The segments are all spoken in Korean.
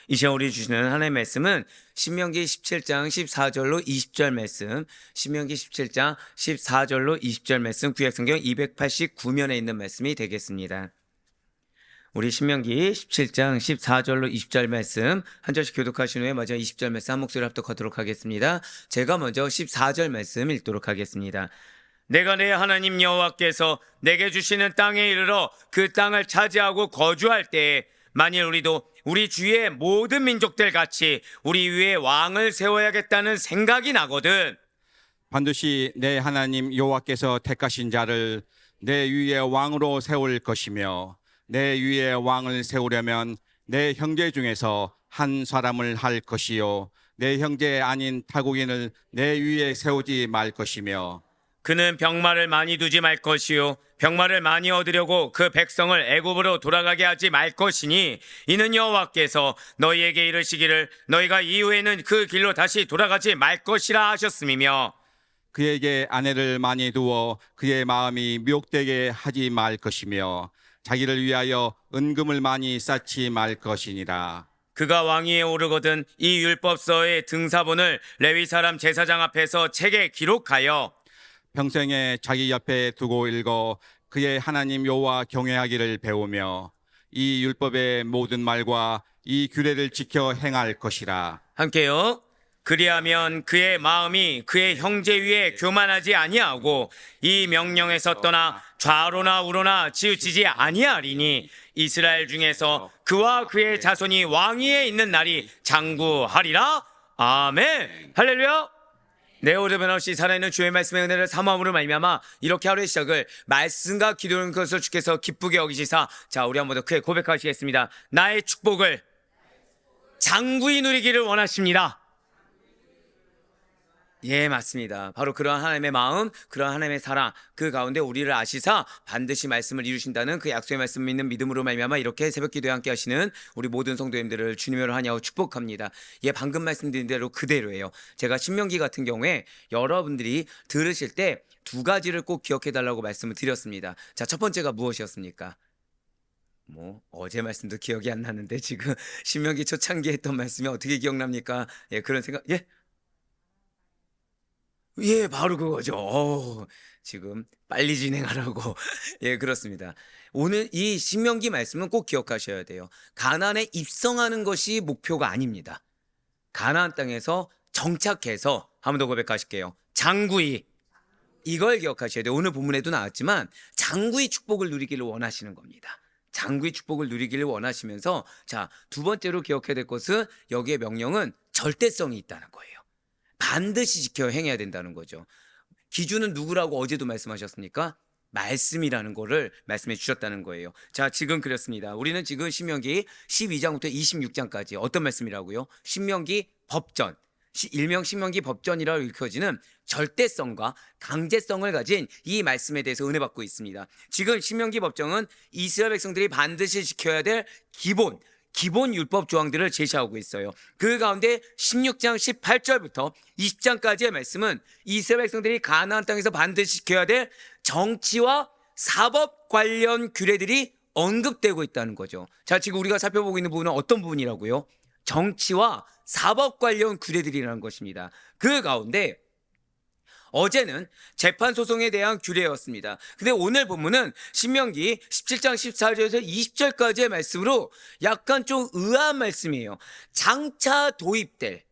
이 시간 우리 주시는 하나님의 말씀은 신명기 17장 14절로 20절 말씀, 신명기 17장 14절로 20절 말씀, 구약성경 289면에 있는 말씀이 되겠습니다. 우리 신명기 17장 14절로 20절 말씀 한 절씩 교독하신 후에 마지막 20절 말씀 한 목소리로 합독하도록 하겠습니다. 제가 먼저 14절 말씀 읽도록 하겠습니다. 내가 내 하나님 여호와께서 내게 주시는 땅에 이르러 그 땅을 차지하고 거주할 때에 만일 우리도 우리 주위의 모든 민족들 같이 우리 위에 왕을 세워야겠다는 생각이 나거든. 반드시 내 하나님 여호와께서 택하신 자를 내 위에 왕으로 세울 것이며 내 위에 왕을 세우려면 내 형제 중에서 한 사람을 할 것이요 내 형제 아닌 타국인을 내 위에 세우지 말 것이며 그는 병마를 많이 두지 말 것이요 병마를 많이 얻으려고 그 백성을 애굽으로 돌아가게 하지 말 것이니 이는 여호와께서 너희에게 이르시기를 너희가 이후에는 그 길로 다시 돌아가지 말 것이라 하셨음이며 그에게 아내를 많이 두어 그의 마음이 미혹되게 하지 말 것이며 자기를 위하여 은금을 많이 쌓지 말 것이니라. 그가 왕위에 오르거든 이 율법서의 등사본을 레위 사람 제사장 앞에서 책에 기록하여 평생에 자기 옆에 두고 읽어 그의 하나님 여호와 경외하기를 배우며 이 율법의 모든 말과 이 규례를 지켜 행할 것이라. 함께요. 그리하면 그의 마음이 그의 형제 위에 교만하지 아니하고 이 명령에서 떠나 좌로나 우로나 치우치지 아니하리니 이스라엘 중에서 그와 그의 자손이 왕위에 있는 날이 장구하리라. 아멘. 할렐루야. 내 오래 변함없이 살아있는 주의 말씀의 은혜를 사모함으로 말미암아 이렇게 하루의 시작을 말씀과 기도하는 것을 주께서 기쁘게 여기시사, 자 우리 한번 더 크게 고백하시겠습니다. 나의 축복을 장구히 누리기를 원하십니다. 예, 맞습니다. 바로 그러한 하나님의 마음, 그러한 하나님의 사랑, 그 가운데 우리를 아시사 반드시 말씀을 이루신다는 그 약속의 말씀을 믿는 믿음으로 말미암아 이렇게 새벽 기도에 함께 하시는 우리 모든 성도님들을 주님으로 하냐고 축복합니다. 예, 방금 말씀드린 대로 그대로예요. 제가 신명기 같은 경우에 여러분들이 들으실 때 두 가지를 꼭 기억해 달라고 말씀을 드렸습니다. 자, 첫 번째가 무엇이었습니까? 어제 말씀도 기억이 안 나는데 지금 신명기 초창기에 했던 말씀이 어떻게 기억납니까? 예, 그런 생각, 예, 바로 그거죠. 지금 빨리 진행하라고. 예, 그렇습니다. 오늘 이 신명기 말씀은 꼭 기억하셔야 돼요. 가나안에 입성하는 것이 목표가 아닙니다. 가나안 땅에서 정착해서 한 번 더 고백하실게요. 장구히. 이걸 기억하셔야 돼요. 오늘 본문에도 나왔지만 장구히 축복을 누리기를 원하시는 겁니다. 장구히 축복을 누리기를 원하시면서, 자, 두 번째로 기억해야 될 것은 여기에 명령은 절대성이 있다는 거예요. 반드시 지켜 행해야 된다는 거죠. 기준은 누구라고 어제도 말씀하셨습니까? 말씀이라는 거를 말씀해 주셨다는 거예요. 자, 지금 그렇습니다. 우리는 지금 신명기 12장부터 26장까지 어떤 말씀이라고요? 신명기 법전, 일명 신명기 법전이라고 일컬어지는 절대성과 강제성을 가진 이 말씀에 대해서 은혜 받고 있습니다. 지금 신명기 법정은 이스라엘 백성들이 반드시 지켜야 될 기본 율법 조항들을 제시하고 있어요. 그 가운데 16장 18절부터 20장까지의 말씀은 이스라엘 백성들이 가나안 땅에서 반드시 지켜야 될 정치와 사법 관련 규례들이 언급되고 있다는 거죠. 자, 지금 우리가 살펴보고 있는 부분은 어떤 부분이라고요? 정치와 사법 관련 규례들이라는 것입니다. 그 가운데 어제는 재판 소송에 대한 규례였습니다. 근데 오늘 본문은 신명기 17장 14절에서 20절까지의 말씀으로 약간 좀 의아한 말씀이에요. 장차 도입될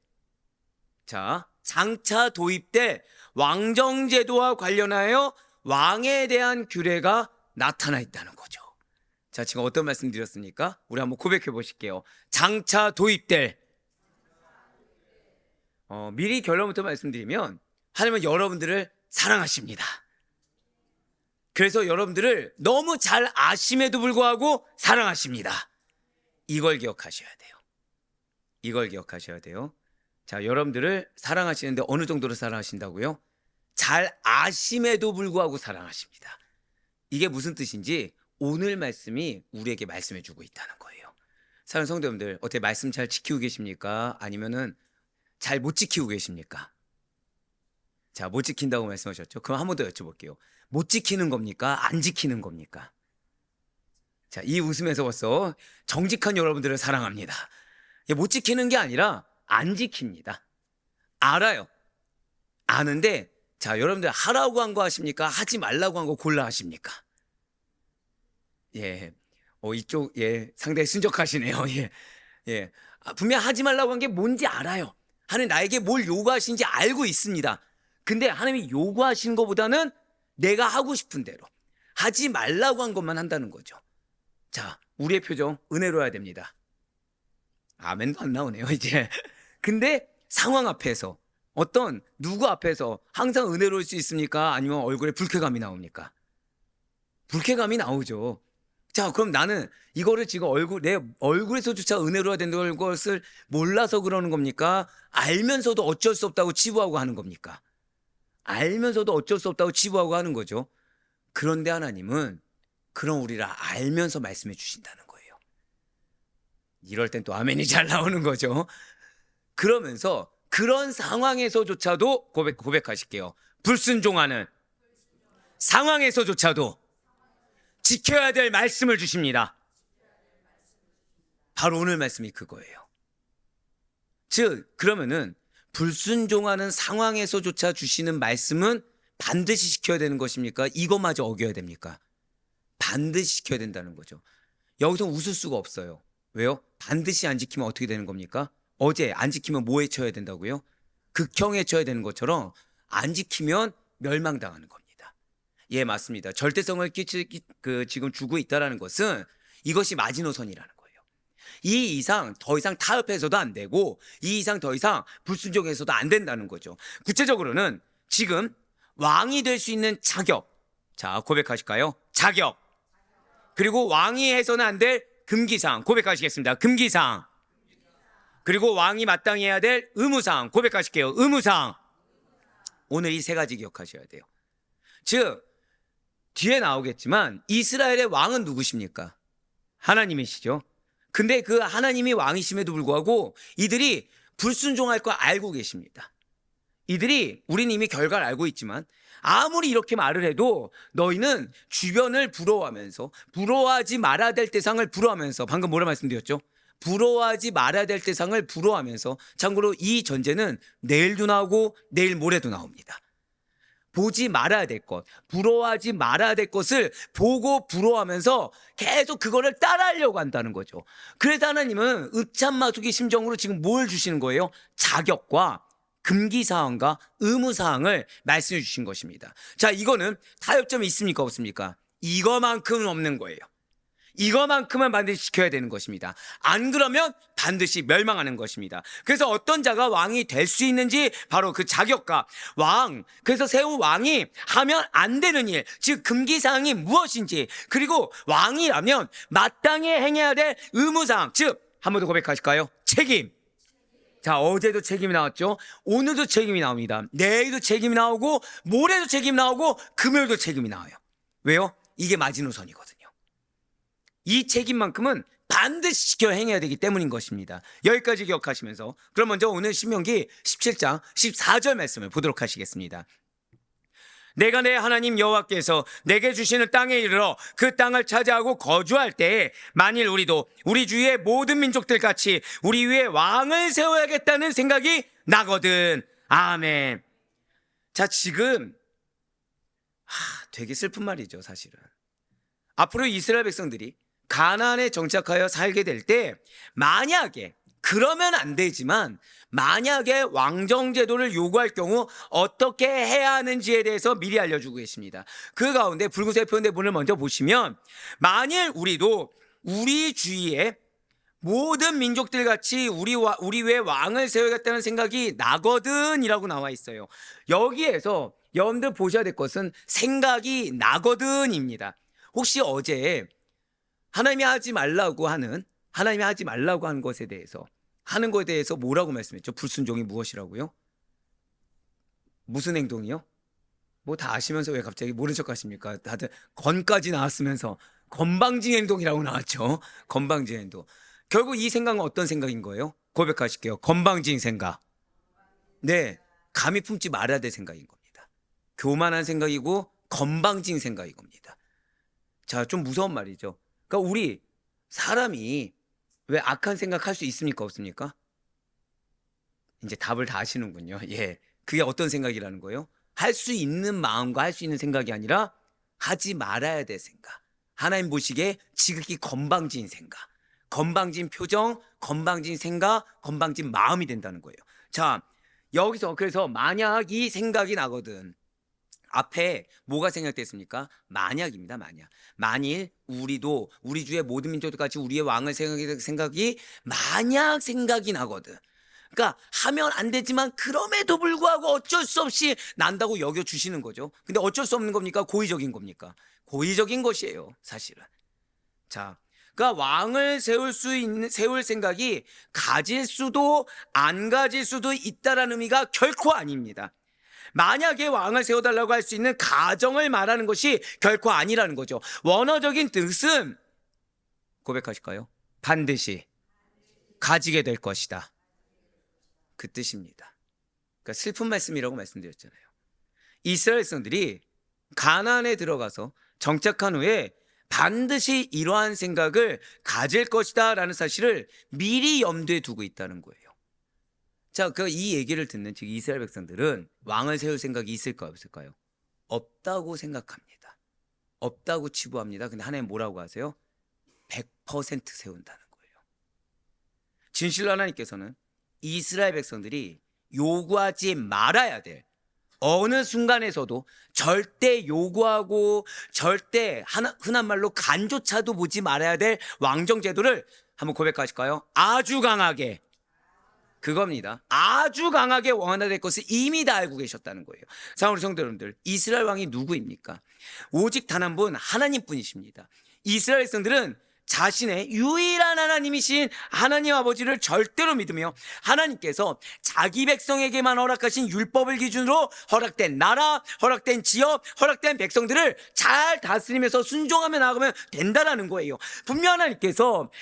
왕정제도와 관련하여 왕에 대한 규례가 나타나 있다는 거죠. 자, 지금 어떤 말씀 드렸습니까? 우리 한번 고백해 보실게요. 장차 도입될, 미리 결론부터 말씀드리면 하나님은 여러분들을 사랑하십니다. 그래서 여러분들을 너무 잘 아심에도 불구하고 사랑하십니다. 이걸 기억하셔야 돼요. 자, 여러분들을 사랑하시는데 어느 정도로 사랑하신다고요? 잘 아심에도 불구하고 사랑하십니다. 이게 무슨 뜻인지 오늘 말씀이 우리에게 말씀해 주고 있다는 거예요. 사랑하는 성도님들, 어떻게 말씀 잘 지키고 계십니까? 아니면은 잘 못 지키고 계십니까? 자, 못 지킨다고 말씀하셨죠? 그럼 한 번 더 여쭤볼게요. 못 지키는 겁니까? 안 지키는 겁니까? 자, 이 웃음에서 벌써 정직한 여러분들을 사랑합니다. 못 지키는 게 아니라 안 지킵니다. 알아요. 아는데, 자, 여러분들 하라고 한 거 하십니까? 하지 말라고 한 거 골라 하십니까? 예. 이쪽, 예, 상당히 순적하시네요. 예. 예. 분명 하지 말라고 한 게 뭔지 알아요. 하나님 나에게 뭘 요구하시는지 알고 있습니다. 근데 하나님이 요구하시는 것보다는 내가 하고 싶은 대로 하지 말라고 한 것만 한다는 거죠. 자, 우리의 표정 은혜로워야 됩니다. 아멘도 안 나오네요, 이제. 근데 상황 앞에서 누구 앞에서 항상 은혜로울 수 있습니까? 아니면 얼굴에 불쾌감이 나옵니까? 불쾌감이 나오죠. 자, 그럼 나는 이거를 지금 내 얼굴에서조차 은혜로워야 된다는 것을 몰라서 그러는 겁니까? 알면서도 어쩔 수 없다고 치부하고 하는 겁니까? 알면서도 어쩔 수 없다고 치부하고 하는 거죠. 그런데 하나님은 그런 우리를 알면서 말씀해 주신다는 거예요. 이럴 땐 또 아멘이 잘 나오는 거죠. 그러면서 그런 상황에서조차도 고백하실게요. 불순종하는 상황에서조차도 지켜야 될 말씀을 주십니다. 바로 오늘 말씀이 그거예요. 즉, 그러면은 불순종하는 상황에서조차 주시는 말씀은 반드시 지켜야 되는 것입니까? 이것마저 어겨야 됩니까? 반드시 지켜야 된다는 거죠. 여기서 웃을 수가 없어요. 왜요? 반드시 안 지키면 어떻게 되는 겁니까? 어제 안 지키면 뭐 해쳐야 된다고요? 극형에 쳐야 되는 것처럼 안 지키면 멸망당하는 겁니다. 예, 맞습니다. 절대성을 지금 주고 있다는 것은 이것이 마지노선이라는 거예요. 이 이상 더 이상 타협해서도 안 되고 이 이상 더 이상 불순종해서도 안 된다는 거죠. 구체적으로는 지금 왕이 될 수 있는 자격, 자, 고백하실까요? 자격. 그리고 왕이 해서는 안 될 금기사항 고백하시겠습니다. 금기사항. 그리고 왕이 마땅히 해야 될 의무사항 고백하실게요. 의무사항. 오늘 이 세 가지 기억하셔야 돼요. 즉, 뒤에 나오겠지만 이스라엘의 왕은 누구십니까? 하나님이시죠. 근데 그 하나님이 왕이심에도 불구하고 이들이 불순종할 거 알고 계십니다. 이들이 우리는 이미 결과를 알고 있지만 아무리 이렇게 말을 해도 너희는 주변을 부러워하면서 부러워하지 말아야 될 대상을 부러워하면서 방금 뭐라 말씀드렸죠? 부러워하지 말아야 될 대상을 부러워하면서 참고로 이 전제는 내일도 나오고 내일 모레도 나옵니다. 보지 말아야 될 것, 부러워하지 말아야 될 것을 보고 부러워하면서 계속 그거를 따라하려고 한다는 거죠. 그래서 하나님은 읍참마속의 심정으로 지금 뭘 주시는 거예요? 자격과 금기사항과 의무사항을 말씀해 주신 것입니다. 자, 이거는 타협점이 있습니까? 없습니까? 이거만큼은 없는 거예요. 이거만큼은 반드시 지켜야 되는 것입니다. 안 그러면 반드시 멸망하는 것입니다. 그래서 어떤 자가 왕이 될 수 있는지 바로 그 자격과 그래서 세운 왕이 하면 안 되는 일, 즉 금기사항이 무엇인지, 그리고 왕이라면 마땅히 행해야 될 의무사항, 즉 한 번 더 고백하실까요? 책임. 자, 어제도 책임이 나왔죠. 오늘도 책임이 나옵니다. 내일도 책임이 나오고 모레도 책임이 나오고 금요일도 책임이 나와요. 왜요? 이게 마지노선이거든요. 이 책임만큼은 반드시 지켜 행해야 되기 때문인 것입니다. 여기까지 기억하시면서 그럼 먼저 오늘 신명기 17장 14절 말씀을 보도록 하시겠습니다. 내가 내 하나님 여호와께서 내게 주시는 땅에 이르러 그 땅을 차지하고 거주할 때에 만일 우리도 우리 주위의 모든 민족들 같이 우리 위에 왕을 세워야겠다는 생각이 나거든. 아멘. 자, 지금 되게 슬픈 말이죠, 사실은. 앞으로 이스라엘 백성들이 가나안에 정착하여 살게 될 때 만약에, 그러면 안 되지만 만약에 왕정제도를 요구할 경우 어떻게 해야 하는지에 대해서 미리 알려주고 계십니다. 그 가운데 붉은색 표현대본을 먼저 보시면 만일 우리도 우리 주위에 모든 민족들 같이 우리 위에 왕을 세우겠다는 생각이 나거든 이라고 나와 있어요. 여기에서 여러분들 보셔야 될 것은 생각이 나거든 입니다. 혹시 어제 하나님이 하지 말라고 하는 것에 대해서 하는 것에 대해서 뭐라고 말씀했죠? 불순종이 무엇이라고요? 무슨 행동이요? 뭐 다 아시면서 왜 갑자기 모른 척 하십니까? 다들 건까지 나왔으면서 건방진 행동이라고 나왔죠. 건방진 행동. 결국 이 생각은 어떤 생각인 거예요? 고백하실게요. 건방진 생각. 네, 감히 품지 말아야 될 생각인 겁니다. 교만한 생각이고 건방진 생각인 겁니다. 자, 좀 무서운 말이죠. 그러니까 우리 사람이 왜 악한 생각할 수 있습니까? 없습니까? 이제 답을 다 아시는군요. 예. 그게 어떤 생각이라는 거예요? 할 수 있는 마음과 할 수 있는 생각이 아니라 하지 말아야 될 생각. 하나님 보시기에 지극히 건방진 생각. 건방진 표정, 건방진 생각, 건방진 마음이 된다는 거예요. 자, 여기서 그래서 만약 이 생각이 나거든. 앞에 뭐가 생각됐습니까? 만약입니다. 만일 우리도 우리 주의 모든 민족같이 우리의 왕을 생각이 만약 생각이 나거든. 그러니까 하면 안 되지만 그럼에도 불구하고 어쩔 수 없이 난다고 여겨주시는 거죠. 근데 어쩔 수 없는 겁니까? 고의적인 겁니까? 고의적인 것이에요, 사실은. 자, 그러니까 왕을 세울 생각이 가질 수도 안 가질 수도 있다라는 의미가 결코 아닙니다. 만약에 왕을 세워달라고 할 수 있는 가정을 말하는 것이 결코 아니라는 거죠. 원어적인 뜻은 고백하실까요? 반드시 가지게 될 것이다. 그 뜻입니다. 그러니까 슬픈 말씀이라고 말씀드렸잖아요. 이스라엘 백성들이 가나안에 들어가서 정착한 후에 반드시 이러한 생각을 가질 것이다 라는 사실을 미리 염두에 두고 있다는 거예요. 자, 이 얘기를 듣는 즉 이스라엘 백성들은 왕을 세울 생각이 있을까요, 없을까요? 없다고 생각합니다. 없다고 치부합니다. 근데 하나님 뭐라고 하세요? 100% 세운다는 거예요. 진실로 하나님께서는 이스라엘 백성들이 요구하지 말아야 될 어느 순간에서도 절대 요구하고 절대 흔한 말로 간조차도 보지 말아야 될 왕정 제도를 한번 고백하실까요? 아주 강하게, 그겁니다. 아주 강하게 원하게 될 것을 이미 다 알고 계셨다는 거예요. 자, 우리 성도 여러분들, 이스라엘 왕이 누구입니까? 오직 단 한 분 하나님뿐이십니다. 이스라엘 백성들은 자신의 유일한 하나님이신 하나님 아버지를 절대로 믿으며 하나님께서 자기 백성에게만 허락하신 율법을 기준으로 허락된 나라, 허락된 지역, 허락된 백성들을 잘 다스리면서 순종하며 나아가면 된다라는 거예요. 분명 하나님께서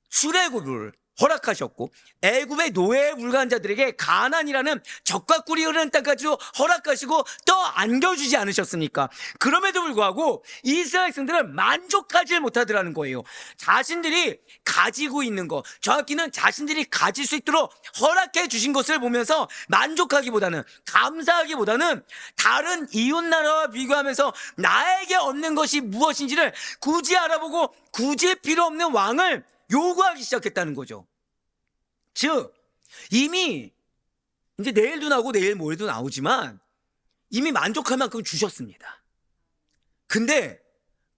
출애굽을 허락하셨고 애굽의 노예에 불과한 자들에게 가나안이라는 젖과 꿀이 흐르는 땅까지 허락하시고 또 안겨주지 않으셨습니까? 그럼에도 불구하고 이스라엘 백성들은 만족하지 못하더라는 거예요. 자신들이 가지고 있는 것, 정확히는 자신들이 가질 수 있도록 허락해 주신 것을 보면서 만족하기보다는, 감사하기보다는 다른 이웃 나라와 비교하면서 나에게 없는 것이 무엇인지를 굳이 알아보고 굳이 필요 없는 왕을 요구하기 시작했다는 거죠. 즉 이미 이제 내일도 나오고 내일 모레도 나오지만 이미 만족할 만큼 주셨습니다. 근데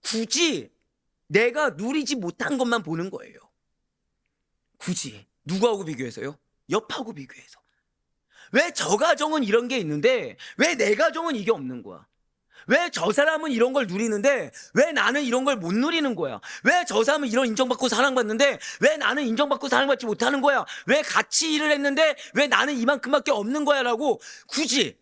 굳이 내가 누리지 못한 것만 보는 거예요. 굳이 누구하고 비교해서요? 옆하고 비교해서. 왜 저 가정은 이런 게 있는데 왜 내 가정은 이게 없는 거야? 왜 저 사람은 이런 걸 누리는데 왜 나는 이런 걸 못 누리는 거야? 왜 저 사람은 이런 인정받고 사랑받는데 왜 나는 인정받고 사랑받지 못하는 거야? 왜 같이 일을 했는데 왜 나는 이만큼밖에 없는 거야? 라고 굳이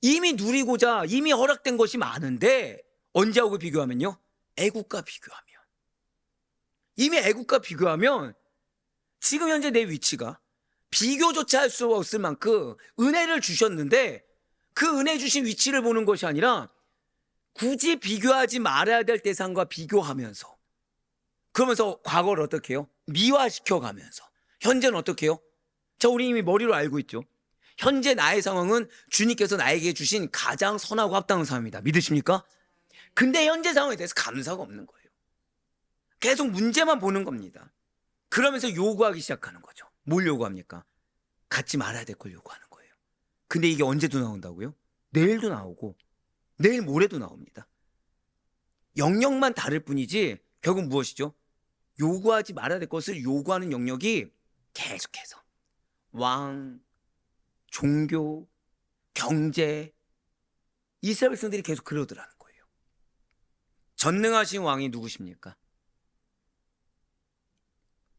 이미 누리고자 이미 허락된 것이 많은데 언제하고 비교하면요? 애국과 비교하면, 이미 애국과 비교하면 지금 현재 내 위치가 비교조차 할 수 없을 만큼 은혜를 주셨는데 그 은혜 주신 위치를 보는 것이 아니라 굳이 비교하지 말아야 될 대상과 비교하면서, 그러면서 과거를 어떻게 해요? 미화시켜 가면서 현재는 어떻게 해요? 자, 우리 이미 머리로 알고 있죠. 현재 나의 상황은 주님께서 나에게 주신 가장 선하고 합당한 상황입니다. 믿으십니까? 근데 현재 상황에 대해서 감사가 없는 거예요. 계속 문제만 보는 겁니다. 그러면서 요구하기 시작하는 거죠. 뭘 요구합니까? 갖지 말아야 될 걸 요구하는 거예요. 근데 이게 언제도 나온다고요? 내일도 나오고 내일 모레도 나옵니다. 영역만 다를 뿐이지 결국 무엇이죠? 요구하지 말아야 될 것을 요구하는 영역이 계속해서 왕, 종교, 경제, 이스라엘 백성들이 계속 그러더라는 거예요. 전능하신 왕이 누구십니까?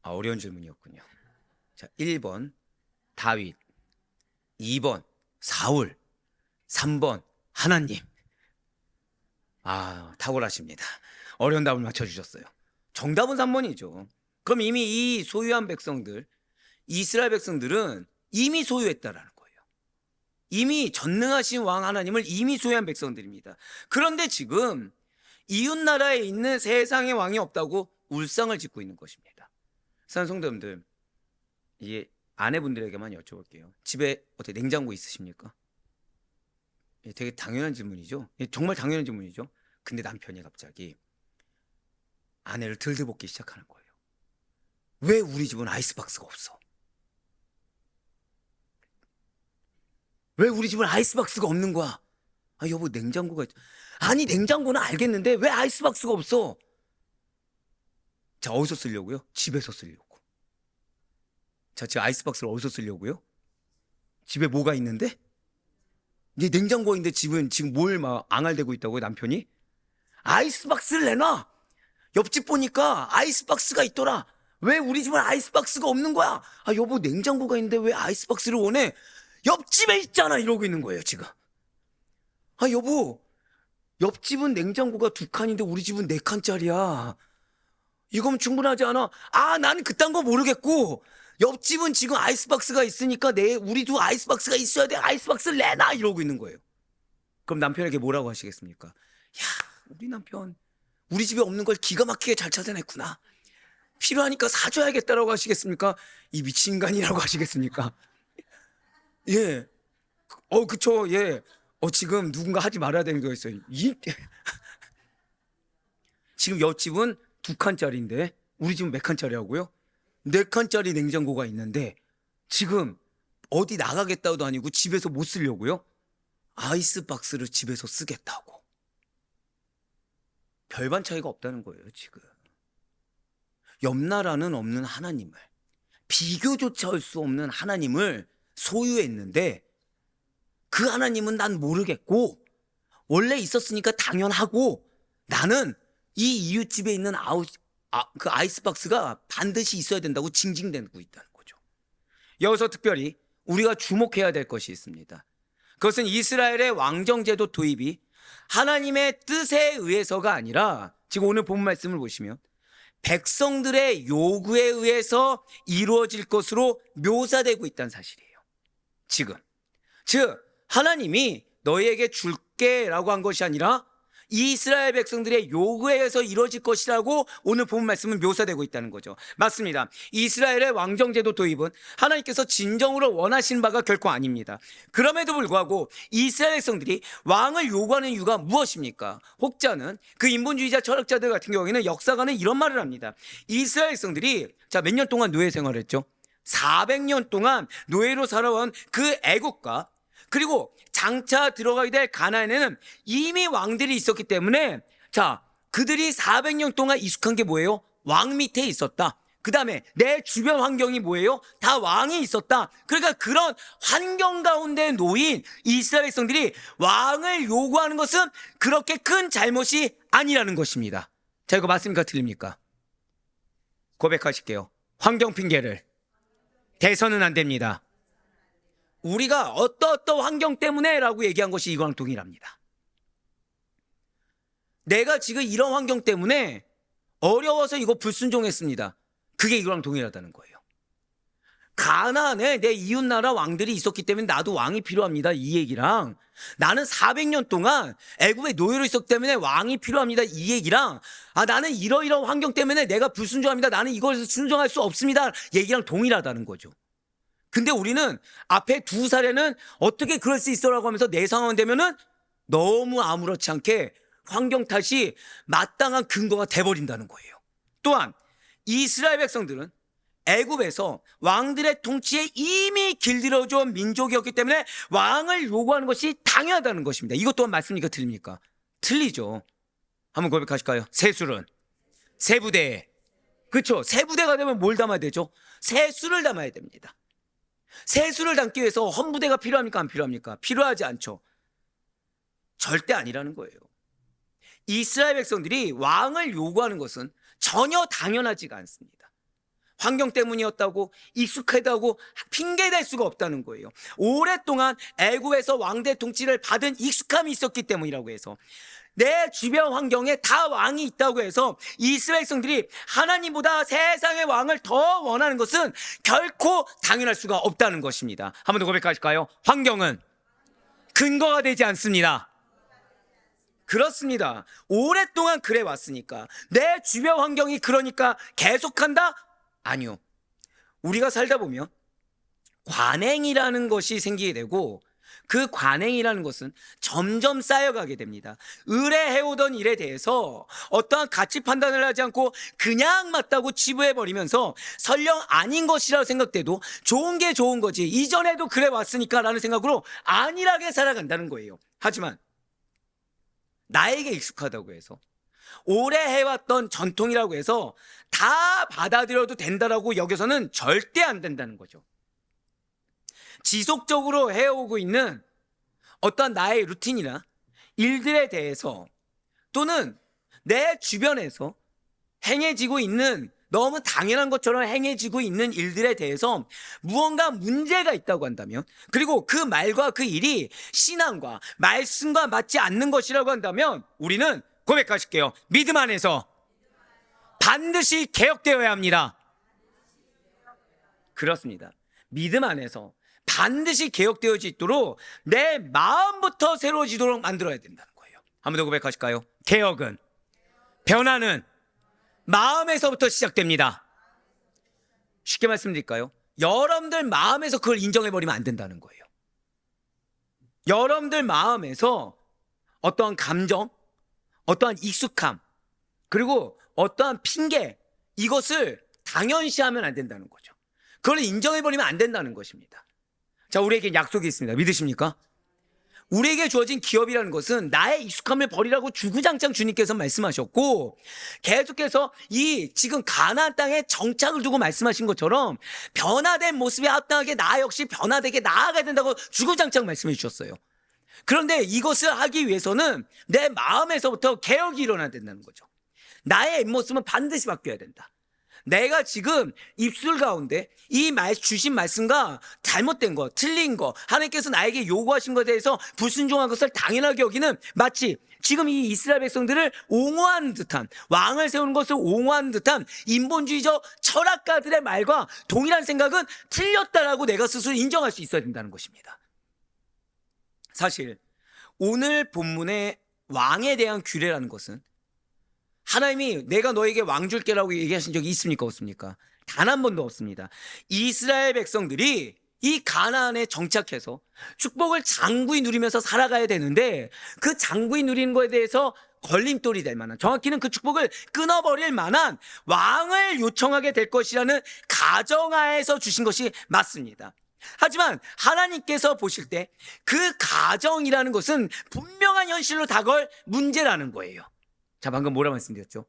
어려운 질문이었군요. 자, 1번 다윗, 2번 사울, 3번 하나님. 탁월하십니다. 어려운 답을 맞춰주셨어요. 정답은 3번이죠. 그럼 이미 이 소유한 백성들, 이스라엘 백성들은 이미 소유했다라는 거예요. 이미 전능하신 왕 하나님을 이미 소유한 백성들입니다. 그런데 지금 이웃나라에 있는 세상의 왕이 없다고 울상을 짓고 있는 것입니다. 사랑하는 성도님들, 이게 아내분들에게만 여쭤볼게요. 집에 어떻게 냉장고 있으십니까? 예, 되게 당연한 질문이죠. 예, 정말 당연한 질문이죠. 근데 남편이 갑자기 아내를 들드볶기 시작하는 거예요. 왜 우리 집은 아이스박스가 없어? 왜 우리 집은 아이스박스가 없는 거야? 아, 여보, 냉장고가 아니, 냉장고는 알겠는데 왜 아이스박스가 없어? 자, 어디서 쓰려고요? 집에서 쓰려고. 자, 지금 아이스박스를 어디서 쓰려고요? 집에 뭐가 있는데? 이제 냉장고가 있는데 집은 지금 뭘 막 앙알대고 있다고요, 남편이? 아이스박스를 내놔! 옆집 보니까 아이스박스가 있더라. 왜 우리 집은 아이스박스가 없는 거야? 아, 여보, 냉장고가 있는데 왜 아이스박스를 원해? 옆집에 있잖아! 이러고 있는 거예요, 지금. 아, 여보, 옆집은 냉장고가 2칸인데 우리 집은 4칸짜리야. 이거면 충분하지 않아? 아, 나는 그딴 거 모르겠고, 옆집은 지금 아이스박스가 있으니까 우리도 아이스박스가 있어야 돼. 아이스박스를 내놔! 이러고 있는 거예요. 그럼 남편에게 뭐라고 하시겠습니까? 야, 우리 남편, 우리 집에 없는 걸 기가 막히게 잘 찾아냈구나. 필요하니까 사줘야겠다라고 하시겠습니까? 이 미친 인간이라고 하시겠습니까? 예. 그쵸, 예. 지금 누군가 하지 말아야 되는 거 있어요. 지금 옆집은 2칸짜리인데, 우리 집은 몇 칸짜리라고요? 4칸짜리 냉장고가 있는데, 지금 어디 나가겠다도 아니고 집에서 못 쓰려고요? 아이스박스를 집에서 쓰겠다고. 별반 차이가 없다는 거예요, 지금. 옆 나라는 없는 하나님을, 비교조차 할 수 없는 하나님을 소유했는데, 그 하나님은 난 모르겠고, 원래 있었으니까 당연하고, 나는 이 이웃집에 있는 그 아이스박스가 반드시 있어야 된다고 징징대고 있다는 거죠. 여기서 특별히 우리가 주목해야 될 것이 있습니다. 그것은 이스라엘의 왕정제도 도입이 하나님의 뜻에 의해서가 아니라, 지금 오늘 본 말씀을 보시면 백성들의 요구에 의해서 이루어질 것으로 묘사되고 있다는 사실이에요. 지금 즉 하나님이 너희에게 줄게라고 한 것이 아니라 이스라엘 백성들의 요구에 의해서 이루어질 것이라고 오늘 본 말씀은 묘사되고 있다는 거죠. 맞습니다. 이스라엘의 왕정제도 도입은 하나님께서 진정으로 원하시는 바가 결코 아닙니다. 그럼에도 불구하고 이스라엘 백성들이 왕을 요구하는 이유가 무엇입니까? 혹자는, 그 인본주의자 철학자들 같은 경우에는, 역사가는 이런 말을 합니다. 이스라엘 백성들이 몇 년 동안 노예 생활을 했죠? 400년 동안 노예로 살아온 그 애국과, 그리고 장차 들어가게 될 가나안에는 이미 왕들이 있었기 때문에, 그들이 400년 동안 익숙한 게 뭐예요? 왕 밑에 있었다. 그 다음에 내 주변 환경이 뭐예요? 다 왕이 있었다. 그러니까 그런 환경 가운데 놓인 이스라엘 백성들이 왕을 요구하는 것은 그렇게 큰 잘못이 아니라는 것입니다. 자, 이거 맞습니까? 틀립니까? 고백하실게요. 환경 핑계를 대서는 안 됩니다. 우리가 어떠어떠 환경 때문에 라고 얘기한 것이 이거랑 동일합니다. 내가 지금 이런 환경 때문에 어려워서 이거 불순종했습니다. 그게 이거랑 동일하다는 거예요. 가나안에 내 이웃나라 왕들이 있었기 때문에 나도 왕이 필요합니다. 이 얘기랑, 나는 400년 동안 애굽의 노예로 있었기 때문에 왕이 필요합니다. 이 얘기랑, 나는 이러이러한 환경 때문에 내가 불순종합니다. 나는 이걸 순종할 수 없습니다. 얘기랑 동일하다는 거죠. 근데 우리는 앞에 두 사례는 어떻게 그럴 수 있어라고 하면서 내 상황 되면은 너무 아무렇지 않게 환경 탓이 마땅한 근거가 돼버린다는 거예요. 또한 이스라엘 백성들은 애굽에서 왕들의 통치에 이미 길들여져 온 민족이었기 때문에 왕을 요구하는 것이 당연하다는 것입니다. 이것 또한 맞습니까? 틀립니까? 틀리죠. 한번 고백하실까요? 세술은 세부대에, 그렇죠? 세부대가 되면 뭘 담아야 되죠? 세술을 담아야 됩니다. 세수를 담기 위해서 헌부대가 필요합니까? 안 필요합니까? 필요하지 않죠. 절대 아니라는 거예요. 이스라엘 백성들이 왕을 요구하는 것은 전혀 당연하지가 않습니다. 환경 때문이었다고, 익숙하다고 핑계댈 수가 없다는 거예요. 오랫동안 애굽에서 왕대 통치를 받은 익숙함이 있었기 때문이라고 해서, 내 주변 환경에 다 왕이 있다고 해서 이스라엘 백성들이 하나님보다 세상의 왕을 더 원하는 것은 결코 당연할 수가 없다는 것입니다. 한 번 더 고백하실까요? 환경은 근거가 되지 않습니다. 그렇습니다. 오랫동안 그래 왔으니까. 내 주변 환경이 그러니까 계속한다? 아니요. 우리가 살다 보면 관행이라는 것이 생기게 되고 그 관행이라는 것은 점점 쌓여가게 됩니다. 의뢰해오던 일에 대해서 어떠한 가치 판단을 하지 않고 그냥 맞다고 치부해버리면서 설령 아닌 것이라고 생각돼도 좋은 게 좋은 거지, 이전에도 그래 왔으니까 라는 생각으로 안일하게 살아간다는 거예요. 하지만 나에게 익숙하다고 해서 오래 해왔던 전통이라고 해서 다 받아들여도 된다라고 여겨서는 절대 안 된다는 거죠. 지속적으로 해오고 있는 어떤 나의 루틴이나 일들에 대해서 또는 내 주변에서 행해지고 있는, 너무 당연한 것처럼 행해지고 있는 일들에 대해서 무언가 문제가 있다고 한다면, 그리고 그 말과 그 일이 신앙과 말씀과 맞지 않는 것이라고 한다면 우리는 고백하실게요. 믿음 안에서 반드시 개혁되어야 합니다. 그렇습니다. 믿음 안에서 반드시 개혁되어져 있도록 내 마음부터 새로워지도록 만들어야 된다는 거예요. 한 번 더 고백하실까요? 개혁은, 변화는 마음에서부터 시작됩니다. 쉽게 말씀드릴까요? 여러분들 마음에서 그걸 인정해버리면 안 된다는 거예요. 여러분들 마음에서 어떠한 감정, 어떠한 익숙함, 그리고 어떠한 핑계, 이것을 당연시하면 안 된다는 거죠. 그걸 인정해버리면 안 된다는 것입니다. 자, 우리에게 약속이 있습니다. 믿으십니까? 우리에게 주어진 기업이라는 것은 나의 익숙함을 버리라고 주구장창 주님께서 말씀하셨고, 계속해서 이 지금 가나안 땅에 정착을 두고 말씀하신 것처럼 변화된 모습에 합당하게 나 역시 변화되게 나아가야 된다고 주구장창 말씀해 주셨어요. 그런데 이것을 하기 위해서는 내 마음에서부터 개혁이 일어나야 된다는 거죠. 나의 겉모습은 반드시 바뀌어야 된다. 내가 지금 입술 가운데 이 주신 말씀과 잘못된 것, 틀린 것, 하나님께서 나에게 요구하신 것에 대해서 불순종한 것을 당연하게 여기는, 마치 지금 이 이스라엘 백성들을 옹호하는 듯한, 왕을 세우는 것을 옹호하는 듯한 인본주의적 철학가들의 말과 동일한 생각은 틀렸다라고 내가 스스로 인정할 수 있어야 된다는 것입니다. 사실 오늘 본문의 왕에 대한 규례라는 것은 하나님이 내가 너에게 왕 줄게라고 얘기하신 적이 있습니까? 없습니까? 단 한 번도 없습니다. 이스라엘 백성들이 이 가나안에 정착해서 축복을 장구히 누리면서 살아가야 되는데, 그 장구히 누리는 것에 대해서 걸림돌이 될 만한, 정확히는 그 축복을 끊어버릴 만한 왕을 요청하게 될 것이라는 가정하에서 주신 것이 맞습니다. 하지만 하나님께서 보실 때 그 가정이라는 것은 분명한 현실로 다가올 문제라는 거예요. 자, 방금 뭐라 말씀드렸죠?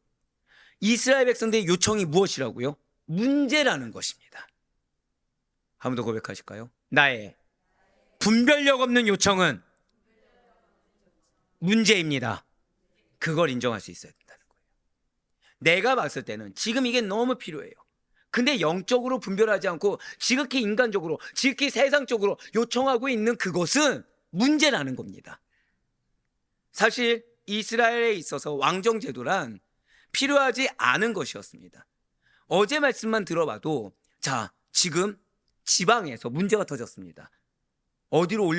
이스라엘 백성들의 요청이 무엇이라고요? 문제라는 것입니다. 한 번 더 고백하실까요? 나의 분별력 없는 요청은 문제입니다. 그걸 인정할 수 있어야 된다는 거예요. 내가 봤을 때는 지금 이게 너무 필요해요. 근데 영적으로 분별하지 않고 지극히 인간적으로, 지극히 세상적으로 요청하고 있는 그것은 문제라는 겁니다. 사실 이스라엘에 있어서 왕정제도란 필요하지 않은 것이었습니다. 어제 말씀만 들어봐도, 자, 지금 지방에서 문제가 터졌습니다. 어디로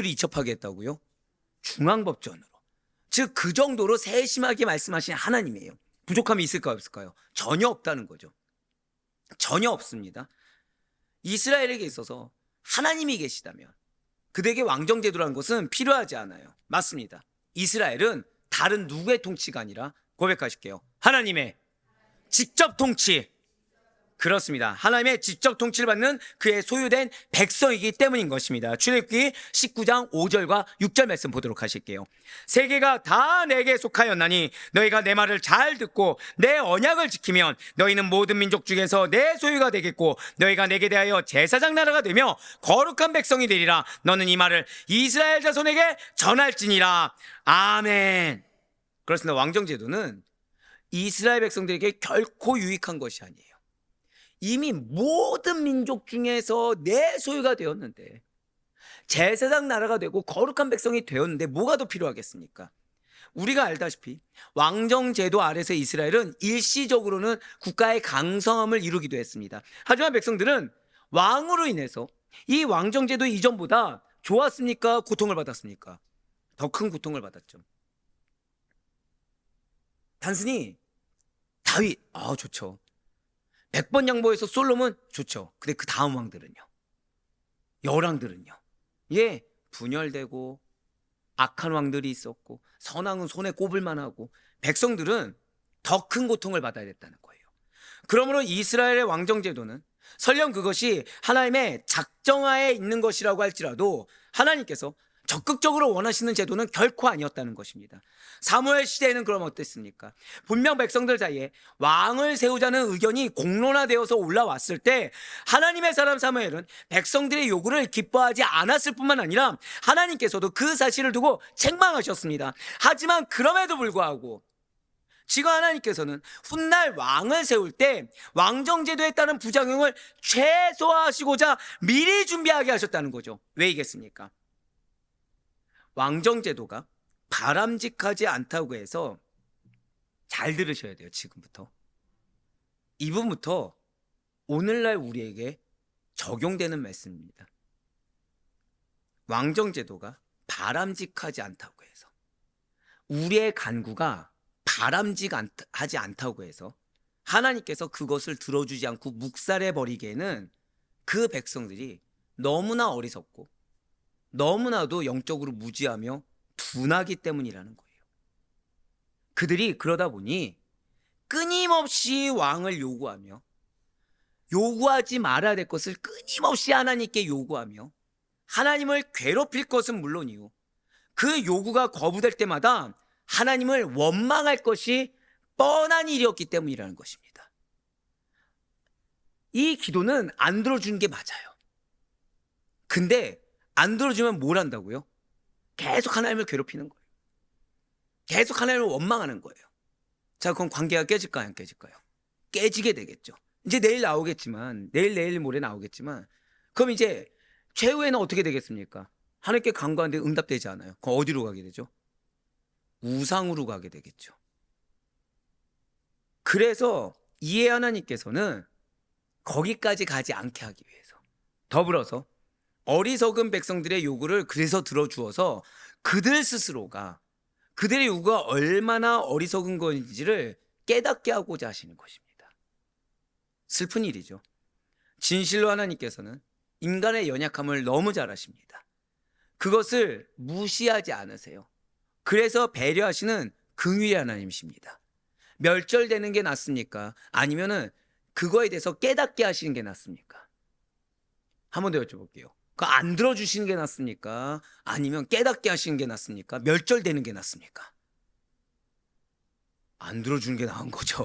이첩하게 했다고요? 중앙법전으로. 즉 그 정도로 세심하게 말씀하신 하나님이에요. 부족함이 있을까요, 없을까요? 전혀 없다는 거죠. 전혀 없습니다. 이스라엘에게 있어서 하나님이 계시다면 그들에게 왕정제도라는 것은 필요하지 않아요. 맞습니다. 이스라엘은 다른 누구의 통치가 아니라, 고백하실게요, 하나님의 직접 통치. 그렇습니다. 하나님의 직접 통치를 받는 그의 소유된 백성이기 때문인 것입니다. 출애굽기 19장 5절과 6절 말씀 보도록 하실게요. 세계가 다 내게 속하였나니 너희가 내 말을 잘 듣고 내 언약을 지키면 너희는 모든 민족 중에서 내 소유가 되겠고 너희가 내게 대하여 제사장 나라가 되며 거룩한 백성이 되리라. 너는 이 말을 이스라엘 자손에게 전할지니라. 아멘. 그렇습니다. 왕정제도는 이스라엘 백성들에게 결코 유익한 것이 아니에요. 이미 모든 민족 중에서 내 소유가 되었는데, 제사장 나라가 되고 거룩한 백성이 되었는데 뭐가 더 필요하겠습니까? 우리가 알다시피 왕정제도 아래서 이스라엘은 일시적으로는 국가의 강성함을 이루기도 했습니다. 하지만 백성들은 왕으로 인해서 이 왕정제도 이전보다 좋았습니까? 고통을 받았습니까? 더 큰 고통을 받았죠. 단순히 다윗, 좋죠. 100번 양보해서 솔로몬 좋죠. 근데 그 다음 왕들은요? 열왕들은요? 예, 분열되고 악한 왕들이 있었고 선왕은 손에 꼽을만 하고 백성들은 더 큰 고통을 받아야 됐다는 거예요. 그러므로 이스라엘의 왕정 제도는 설령 그것이 하나님의 작정하에 있는 것이라고 할지라도 하나님께서 적극적으로 원하시는 제도는 결코 아니었다는 것입니다. 사무엘 시대에는 그럼 어땠습니까? 분명 백성들 사이에 왕을 세우자는 의견이 공론화되어서 올라왔을 때 하나님의 사람 사무엘은 백성들의 요구를 기뻐하지 않았을 뿐만 아니라 하나님께서도 그 사실을 두고 책망하셨습니다. 하지만 그럼에도 불구하고 지금 하나님께서는 훗날 왕을 세울 때 왕정제도에 따른 부작용을 최소화하시고자 미리 준비하게 하셨다는 거죠. 왜이겠습니까? 왕정제도가 바람직하지 않다고 해서 잘 들으셔야 돼요. 지금부터 이 부분부터 오늘날 우리에게 적용되는 말씀입니다. 왕정제도가 바람직하지 않다고 해서 우리의 간구가 바람직하지 않다고 해서 하나님께서 그것을 들어주지 않고 묵살해 버리기에는 그 백성들이 너무나 어리석고 너무나도 영적으로 무지하며 둔하기 때문이라는 거예요. 그들이 그러다 보니 끊임없이 왕을 요구하며 요구하지 말아야 될 것을 끊임없이 하나님께 요구하며 하나님을 괴롭힐 것은 물론이요, 그 요구가 거부될 때마다 하나님을 원망할 것이 뻔한 일이었기 때문이라는 것입니다. 이 기도는 안 들어주는 게 맞아요. 근데 안 들어주면 뭘 한다고요? 계속 하나님을 괴롭히는 거예요. 계속 하나님을 원망하는 거예요. 자, 그럼 관계가 깨질까요? 안 깨질까요? 깨지게 되겠죠. 이제 내일 나오겠지만, 내일 모레 나오겠지만, 그럼 이제 최후에는 어떻게 되겠습니까? 하나님께 간구하는데 응답되지 않아요. 그럼 어디로 가게 되죠? 우상으로 가게 되겠죠. 그래서 이에 하나님께서는 거기까지 가지 않게 하기 위해서 더불어서 어리석은 백성들의 요구를 그래서 들어주어서 그들 스스로가 그들의 요구가 얼마나 어리석은 건지를 깨닫게 하고자 하시는 것입니다. 슬픈 일이죠. 진실로 하나님께서는 인간의 연약함을 너무 잘 아십니다. 그것을 무시하지 않으세요. 그래서 배려하시는 긍휼의 하나님이십니다. 멸절되는 게 낫습니까? 아니면은 그거에 대해서 깨닫게 하시는 게 낫습니까? 한 번 더 여쭤볼게요. 그거 안 들어주시는 게 낫습니까? 아니면 깨닫게 하시는 게 낫습니까? 멸절되는 게 낫습니까? 안 들어주는 게 나은 거죠.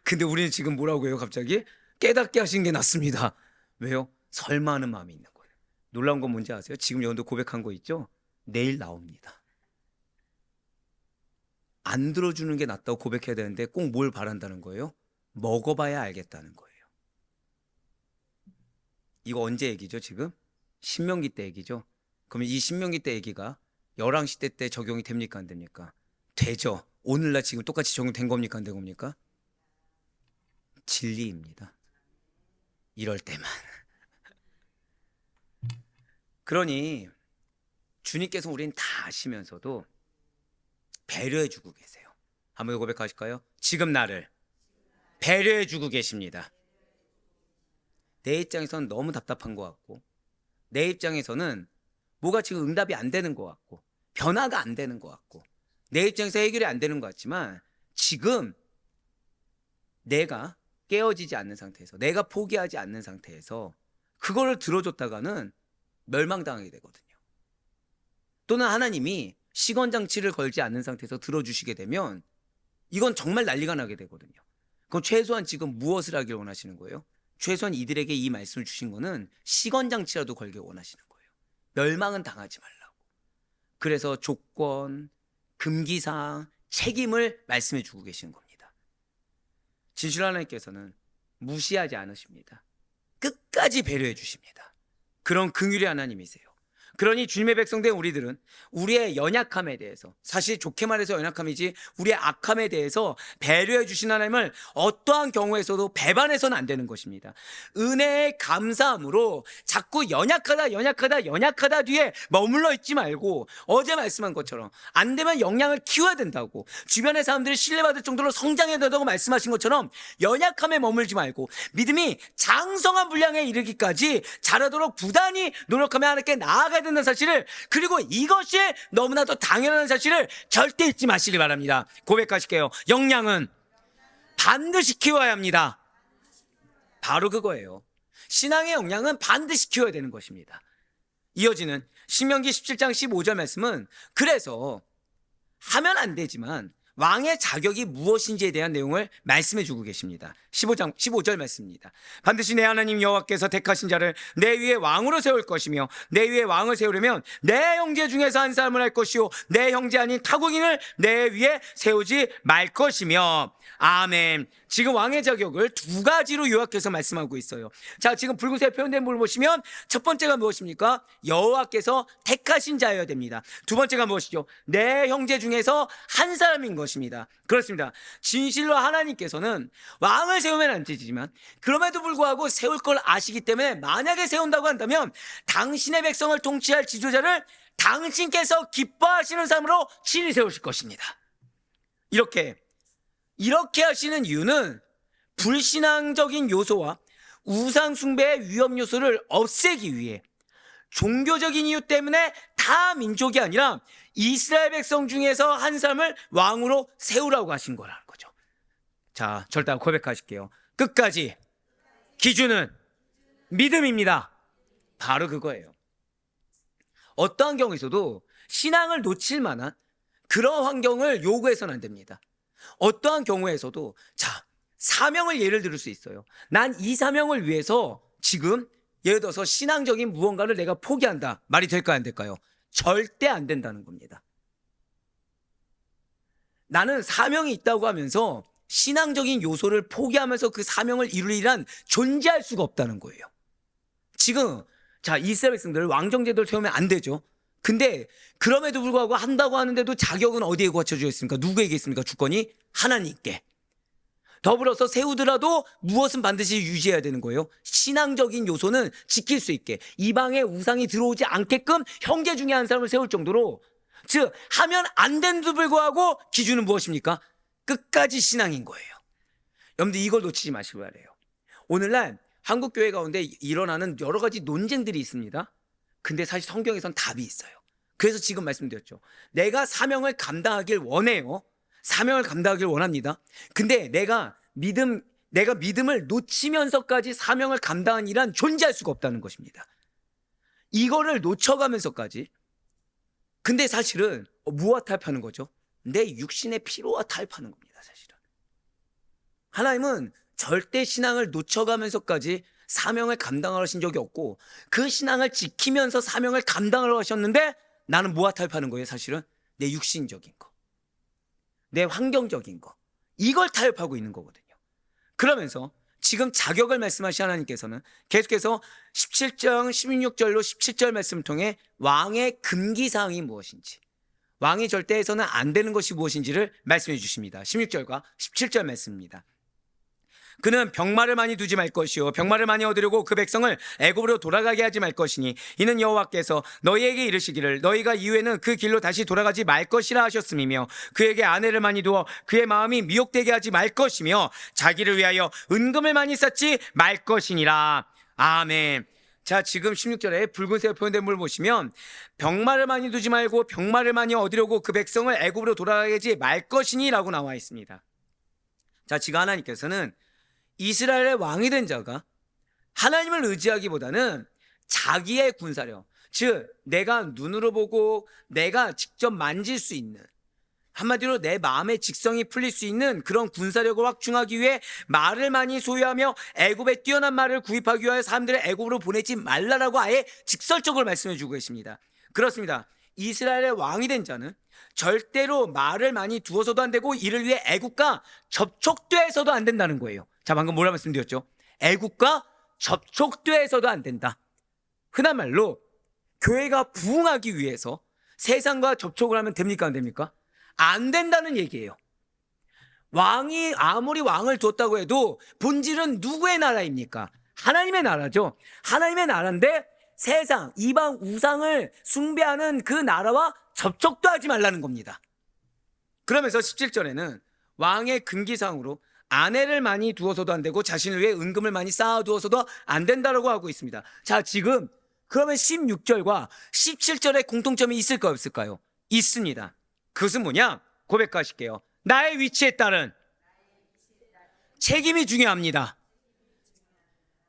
근데 우리는 지금 뭐라고 해요? 갑자기 깨닫게 하시는 게 낫습니다. 왜요? 설마 하는 마음이 있는 거예요. 놀라운 건 뭔지 아세요? 지금 여러분들 고백한 거 있죠? 내일 나옵니다. 안 들어주는 게 낫다고 고백해야 되는데 꼭 뭘 바란다는 거예요? 먹어봐야 알겠다는 거예요. 이거 언제 얘기죠 지금? 신명기 때 얘기죠. 그러면 이 신명기 때 얘기가 열왕시대 때 적용이 됩니까 안 됩니까? 되죠. 오늘날 지금 똑같이 적용된 겁니까 안 된 겁니까? 진리입니다. 이럴 때만. 그러니 주님께서 우리는 다 아시면서도 배려해주고 계세요. 한번 고백하실까요? 지금 나를 배려해주고 계십니다. 내 입장에서는 너무 답답한 것 같고 내 입장에서는 뭐가 지금 응답이 안 되는 것 같고 변화가 안 되는 것 같고 내 입장에서 해결이 안 되는 것 같지만 지금 내가 깨어지지 않는 상태에서 내가 포기하지 않는 상태에서 그거를 들어줬다가는 멸망당하게 되거든요. 또는 하나님이 시건장치를 걸지 않는 상태에서 들어주시게 되면 이건 정말 난리가 나게 되거든요. 그럼 최소한 지금 무엇을 하길 원하시는 거예요? 최소한 이들에게 이 말씀을 주신 거는 시건장치라도 걸길 원하시는 거예요. 멸망은 당하지 말라고. 그래서 조건, 금기사항, 책임을 말씀해 주고 계시는 겁니다. 진실 하나님께서는 무시하지 않으십니다. 끝까지 배려해 주십니다. 그런 긍휼의 하나님이세요. 그러니 주님의 백성된 우리들은 우리의 연약함에 대해서, 사실 좋게 말해서 연약함이지 우리의 악함에 대해서 배려해 주신 하나님을 어떠한 경우에서도 배반해서는 안 되는 것입니다. 은혜의 감사함으로 자꾸 연약하다 뒤에 머물러 있지 말고, 어제 말씀한 것처럼 안 되면 역량을 키워야 된다고, 주변의 사람들이 신뢰받을 정도로 성장해야 된다고 말씀하신 것처럼 연약함에 머물지 말고 믿음이 장성한 분량에 이르기까지 자라도록 부단히 노력하며 하나님께 나아가야 된다는 사실을, 그리고 이것이 너무나도 당연한 사실을 절대 잊지 마시기 바랍니다. 고백하실게요. 역량은 반드시 키워야 합니다. 바로 그거예요. 신앙의 역량은 반드시 키워야 되는 것입니다. 이어지는 신명기 17장 15절 말씀은 그래서 하면 안 되지만 왕의 자격이 무엇인지에 대한 내용을 말씀해 주고 계십니다. 15절 말씀입니다. 반드시 내 하나님 여호와께서 택하신 자를 내 위에 왕으로 세울 것이며, 내 위에 왕을 세우려면 내 형제 중에서 한 사람을 할 것이요 내 형제 아닌 타국인을 내 위에 세우지 말 것이며. 아멘. 지금 왕의 자격을 두 가지로 요약해서 말씀하고 있어요. 자, 지금 붉은색 표현된 부분을 보시면 첫 번째가 무엇입니까? 여호와께서 택하신 자여야 됩니다. 두 번째가 무엇이죠? 내 형제 중에서 한 사람인 것입니다. 그렇습니다. 진실로 하나님께서는 왕을 세우면 안 되지만 그럼에도 불구하고 세울 걸 아시기 때문에 만약에 세운다고 한다면 당신의 백성을 통치할 지도자를 당신께서 기뻐하시는 사람으로 친히 세우실 것입니다. 이렇게 하시는 이유는 불신앙적인 요소와 우상 숭배의 위험 요소를 없애기 위해, 종교적인 이유 때문에 다 민족이 아니라 이스라엘 백성 중에서 한 사람을 왕으로 세우라고 하신 거라는 거죠. 자, 절대 고백하실게요. 끝까지 기준은 믿음입니다. 바로 그거예요. 어떠한 경우에서도 신앙을 놓칠 만한 그런 환경을 요구해서는 안 됩니다. 어떠한 경우에서도, 자, 사명을 예를 들을 수 있어요. 난 이 사명을 위해서 지금 예를 들어서 신앙적인 무언가를 내가 포기한다. 말이 될까요, 안 될까요? 절대 안 된다는 겁니다. 나는 사명이 있다고 하면서 신앙적인 요소를 포기하면서 그 사명을 이루리란 존재할 수가 없다는 거예요. 지금 자, 이스라엘 백성들 왕정제도를 세우면 안 되죠. 근데 그럼에도 불구하고 한다고 하는데도 자격은 어디에 갖춰져 있습니까? 누구에게 있습니까? 주권이 하나님께. 더불어서 세우더라도 무엇은 반드시 유지해야 되는 거예요? 신앙적인 요소는 지킬 수 있게, 이방의 우상이 들어오지 않게끔 형제 중에 한 사람을 세울 정도로, 즉 하면 안 되는데도 불구하고 기준은 무엇입니까? 끝까지 신앙인 거예요. 여러분들 이걸 놓치지 마시기 바라요. 오늘날 한국 교회 가운데 일어나는 여러 가지 논쟁들이 있습니다. 근데 사실 성경에선 답이 있어요. 그래서 지금 말씀드렸죠. 내가 사명을 감당하길 원해요. 사명을 감당하길 원합니다. 근데 내가 믿음을 놓치면서까지 사명을 감당한 일은 존재할 수가 없다는 것입니다. 이거를 놓쳐가면서까지, 근데 사실은 무엇 타협하는 거죠? 내 육신의 피로와 타협하는 겁니다. 사실은 하나님은 절대 신앙을 놓쳐가면서까지 사명을 감당하신 적이 없고, 그 신앙을 지키면서 사명을 감당하러 하셨는데, 나는 무엇 타협하는 거예요? 사실은 내 육신적인 거, 내 환경적인 거, 이걸 타협하고 있는 거거든요. 그러면서 지금 자격을 말씀하신 하나님께서는 계속해서 17장 16절로 17절 말씀을 통해 왕의 금기사항이 무엇인지, 왕이 절대 해서는 안 되는 것이 무엇인지를 말씀해 주십니다. 16절과 17절 말씀입니다. 그는 병마를 많이 두지 말 것이요 병마를 많이 얻으려고 그 백성을 애굽으로 돌아가게 하지 말 것이니, 이는 여호와께서 너희에게 이르시기를 너희가 이후에는 그 길로 다시 돌아가지 말 것이라 하셨음이며, 그에게 아내를 많이 두어 그의 마음이 미혹되게 하지 말 것이며, 자기를 위하여 은금을 많이 쌓지 말 것이니라. 아멘. 자, 지금 16절에 붉은색 표현된 물 보시면 병마를 많이 두지 말고 병마를 많이 얻으려고 그 백성을 애굽으로 돌아가게 하지 말 것이니 라고 나와 있습니다. 자, 지금 하나님께서는 이스라엘의 왕이 된 자가 하나님을 의지하기보다는 자기의 군사력, 즉 내가 눈으로 보고 내가 직접 만질 수 있는, 한마디로 내 마음의 직성이 풀릴 수 있는 그런 군사력을 확충하기 위해 말을 많이 소유하며 애굽에 뛰어난 말을 구입하기 위하여 사람들을 애굽으로 보내지 말라라고 아예 직설적으로 말씀해 주고 계십니다. 그렇습니다. 이스라엘의 왕이 된 자는 절대로 말을 많이 두어서도 안 되고, 이를 위해 애국과 접촉돼서도 안 된다는 거예요. 자, 방금 뭐라 말씀드렸죠? 애국과 접촉돼서도 안 된다. 흔한 말로 교회가 부흥하기 위해서 세상과 접촉을 하면 됩니까? 안 됩니까? 안 된다는 얘기예요. 왕이 아무리 왕을 뒀다고 해도 본질은 누구의 나라입니까? 하나님의 나라죠. 하나님의 나라인데 세상, 이방 우상을 숭배하는 그 나라와 접촉도 하지 말라는 겁니다. 그러면서 17절에는 왕의 금기상으로 아내를 많이 두어서도 안 되고 자신을 위해 은금을 많이 쌓아두어서도 안 된다라고 하고 있습니다. 자, 지금 그러면 16절과 17절에 공통점이 있을까요? 없을까요? 있습니다. 그것은 뭐냐? 고백하실게요. 나의 위치에 따른 책임이 중요합니다.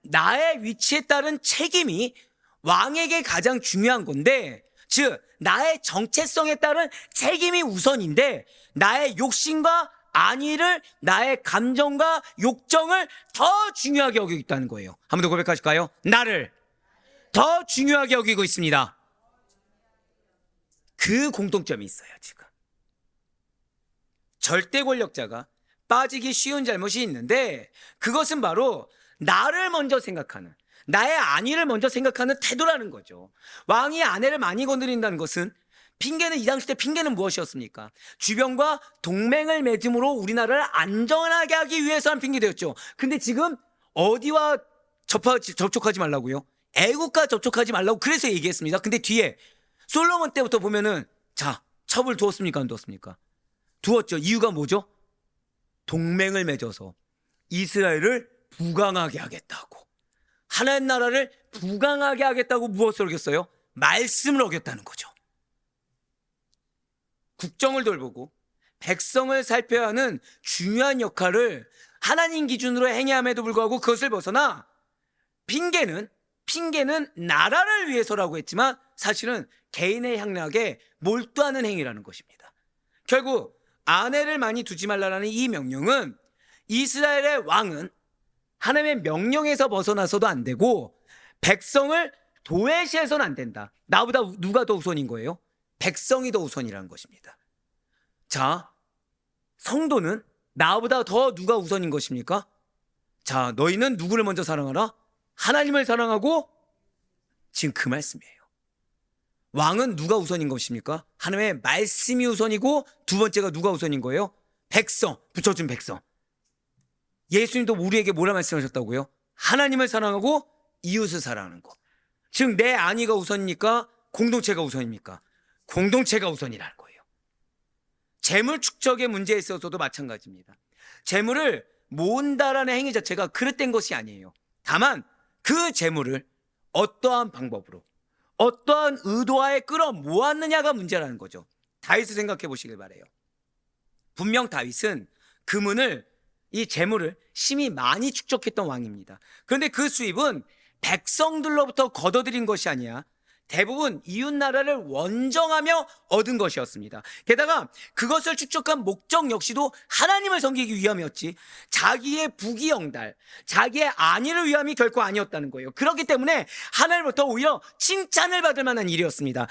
나의 위치에 따른 책임이 왕에게 가장 중요한 건데, 즉 나의 정체성에 따른 책임이 우선인데 나의 욕심과 안위를, 나의 감정과 욕정을 더 중요하게 여기고 있다는 거예요. 한 번 더 고백하실까요? 나를 더 중요하게 여기고 있습니다. 그 공통점이 있어요. 지금 절대 권력자가 빠지기 쉬운 잘못이 있는데, 그것은 바로 나를 먼저 생각하는, 나의 안위를 먼저 생각하는 태도라는 거죠. 왕이 아내를 많이 건드린다는 것은, 핑계는 이 당시 때 핑계는 무엇이었습니까? 주변과 동맹을 맺음으로 우리나라를 안전하게 하기 위해서 한 핑계되었죠. 근데 지금 어디와 접촉하지 말라고요? 애국과 접촉하지 말라고 그래서 얘기했습니다. 근데 뒤에 솔로몬 때부터 보면은, 자, 첩을 두었습니까? 안 두었습니까? 두었죠. 이유가 뭐죠? 동맹을 맺어서 이스라엘을 부강하게 하겠다고, 하나님 나라를 부강하게 하겠다고 무엇을 어겼어요? 말씀을 어겼다는 거죠. 국정을 돌보고 백성을 살펴야 하는 중요한 역할을 하나님 기준으로 행해함에도 불구하고 그것을 벗어나 핑계는 나라를 위해서라고 했지만 사실은 개인의 향락에 몰두하는 행위라는 것입니다. 결국 아내를 많이 두지 말라라는 이 명령은, 이스라엘의 왕은 하나님의 명령에서 벗어나서도 안 되고 백성을 도외시해서는 안 된다. 나보다 누가 더 우선인 거예요? 백성이 더 우선이라는 것입니다. 자, 성도는 나보다 더 누가 우선인 것입니까? 자, 너희는 누구를 먼저 사랑하라? 하나님을 사랑하고, 지금 그 말씀이에요. 왕은 누가 우선인 것입니까? 하나님의 말씀이 우선이고, 두 번째가 누가 우선인 거예요? 백성, 붙여준 백성. 예수님도 우리에게 뭐라 말씀하셨다고요? 하나님을 사랑하고 이웃을 사랑하는 거. 즉 내 안위가 우선입니까? 공동체가 우선입니까? 공동체가 우선이라는 거예요. 재물 축적의 문제에 있어서도 마찬가지입니다. 재물을 모은다라는 행위 자체가 그릇된 것이 아니에요. 다만 그 재물을 어떠한 방법으로, 어떠한 의도하에 끌어모았느냐가 문제라는 거죠. 다윗을 생각해 보시길 바라요. 분명 다윗은 금은을, 이 재물을 심히 많이 축적했던 왕입니다. 그런데 그 수입은 백성들로부터 거둬들인 것이 아니야 대부분 이웃나라를 원정하며 얻은 것이었습니다. 게다가 그것을 축적한 목적 역시도 하나님을 섬기기 위함이었지 자기의 부귀영달, 자기의 안위를 위함이 결코 아니었다는 거예요. 그렇기 때문에 하나님부터 오히려 칭찬을 받을 만한 일이었습니다.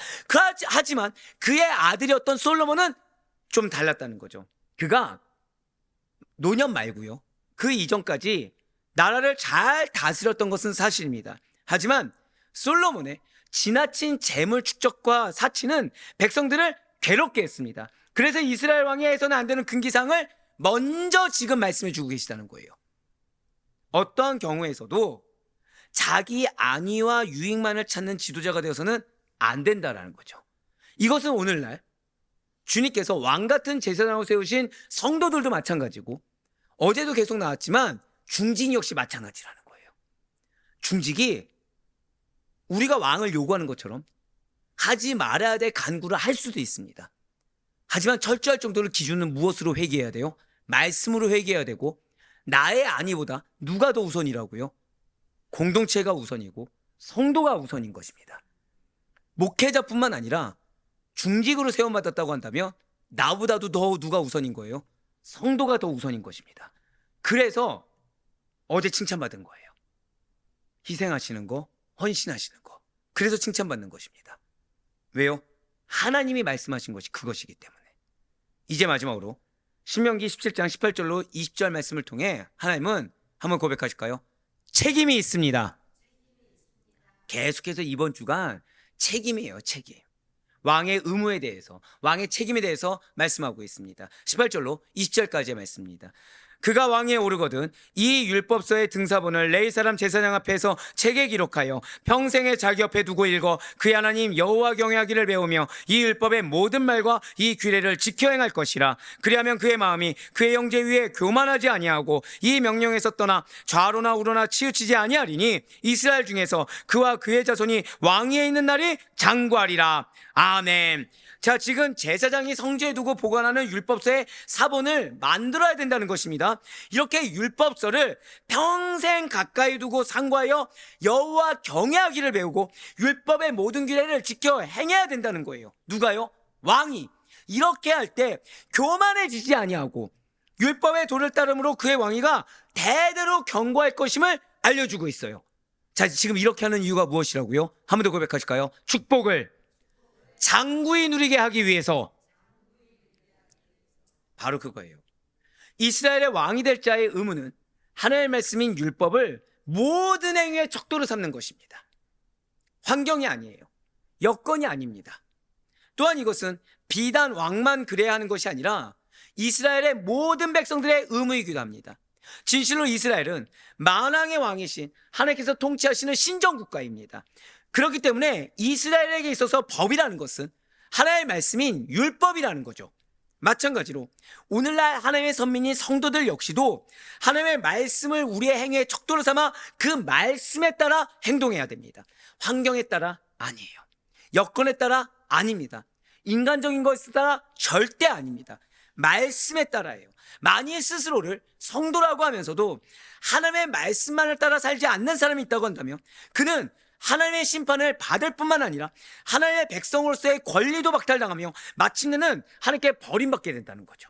하지만 그의 아들이었던 솔로몬은 좀 달랐다는 거죠. 그가 노년 말고요, 그 이전까지 나라를 잘 다스렸던 것은 사실입니다. 하지만 솔로몬의 지나친 재물 축적과 사치는 백성들을 괴롭게 했습니다. 그래서 이스라엘 왕이 해서는 안 되는 금기상을 먼저 지금 말씀해 주고 계시다는 거예요. 어떠한 경우에서도 자기 안위와 유익만을 찾는 지도자가 되어서는 안 된다라는 거죠. 이것은 오늘날 주님께서 왕 같은 제사장을 세우신 성도들도 마찬가지고, 어제도 계속 나왔지만 중직 역시 마찬가지라는 거예요. 중직이 우리가 왕을 요구하는 것처럼 하지 말아야 될 간구를 할 수도 있습니다. 하지만 철저할 정도로 기준은 무엇으로 회개해야 돼요? 말씀으로 회개해야 되고, 나의 안위보다 누가 더 우선이라고요? 공동체가 우선이고 성도가 우선인 것입니다. 목회자뿐만 아니라 중직으로 세움받았다고 한다면 나보다도 더 누가 우선인 거예요? 성도가 더 우선인 것입니다. 그래서 어제 칭찬받은 거예요. 희생하시는 거, 헌신하시는 거. 그래서 칭찬받는 것입니다. 왜요? 하나님이 말씀하신 것이 그것이기 때문에. 이제 마지막으로 신명기 17장 18절로 20절 말씀을 통해 하나님은 한번 고백하실까요? 책임이 있습니다. 계속해서 이번 주간 책임이에요, 책임. 왕의 의무에 대해서, 왕의 책임에 대해서 말씀하고 있습니다. 18절로 20절까지의 말씀입니다. 그가 왕위에 오르거든 이 율법서의 등사본을 레위 사람 제사장 앞에서 책에 기록하여 평생에 자기 옆에 두고 읽어 그의 하나님 여호와 경외하기를 배우며 이 율법의 모든 말과 이 규례를 지켜 행할 것이라. 그리하면 그의 마음이 그의 형제 위에 교만하지 아니하고 이 명령에서 떠나 좌로나 우로나 치우치지 아니하리니 이스라엘 중에서 그와 그의 자손이 왕위에 있는 날이 장구하리라. 아멘. 자, 지금 제사장이 성지에 두고 보관하는 율법서의 사본을 만들어야 된다는 것입니다. 이렇게 율법서를 평생 가까이 두고 상고하여 여호와 경외하기를 배우고 율법의 모든 규례를 지켜 행해야 된다는 거예요. 누가요? 왕이. 이렇게 할 때 교만해지지 아니하고 율법의 도를 따름으로 그의 왕위가 대대로 견고할 것임을 알려주고 있어요. 자, 지금 이렇게 하는 이유가 무엇이라고요? 한 번 더 고백하실까요? 축복을 장구히 누리게 하기 위해서. 바로 그거예요. 이스라엘의 왕이 될 자의 의무는 하나님의 말씀인 율법을 모든 행위의 척도로 삼는 것입니다. 환경이 아니에요. 여건이 아닙니다. 또한 이것은 비단 왕만 그래야 하는 것이 아니라 이스라엘의 모든 백성들의 의무이기도 합니다. 진실로 이스라엘은 만왕의 왕이신 하나님께서 통치하시는 신정국가입니다. 그렇기 때문에 이스라엘에게 있어서 법이라는 것은 하나님의 말씀인 율법이라는 거죠. 마찬가지로 오늘날 하나님의 선민인 성도들 역시도 하나님의 말씀을 우리의 행위의 척도로 삼아 그 말씀에 따라 행동해야 됩니다. 환경에 따라 아니에요. 여건에 따라 아닙니다. 인간적인 것에 따라 절대 아닙니다. 말씀에 따라예요. 만일 스스로를 성도라고 하면서도 하나님의 말씀만을 따라 살지 않는 사람이 있다고 한다면 그는 하나님의 심판을 받을 뿐만 아니라 하나님의 백성으로서의 권리도 박탈당하며 마침내는 하나님께 버림받게 된다는 거죠.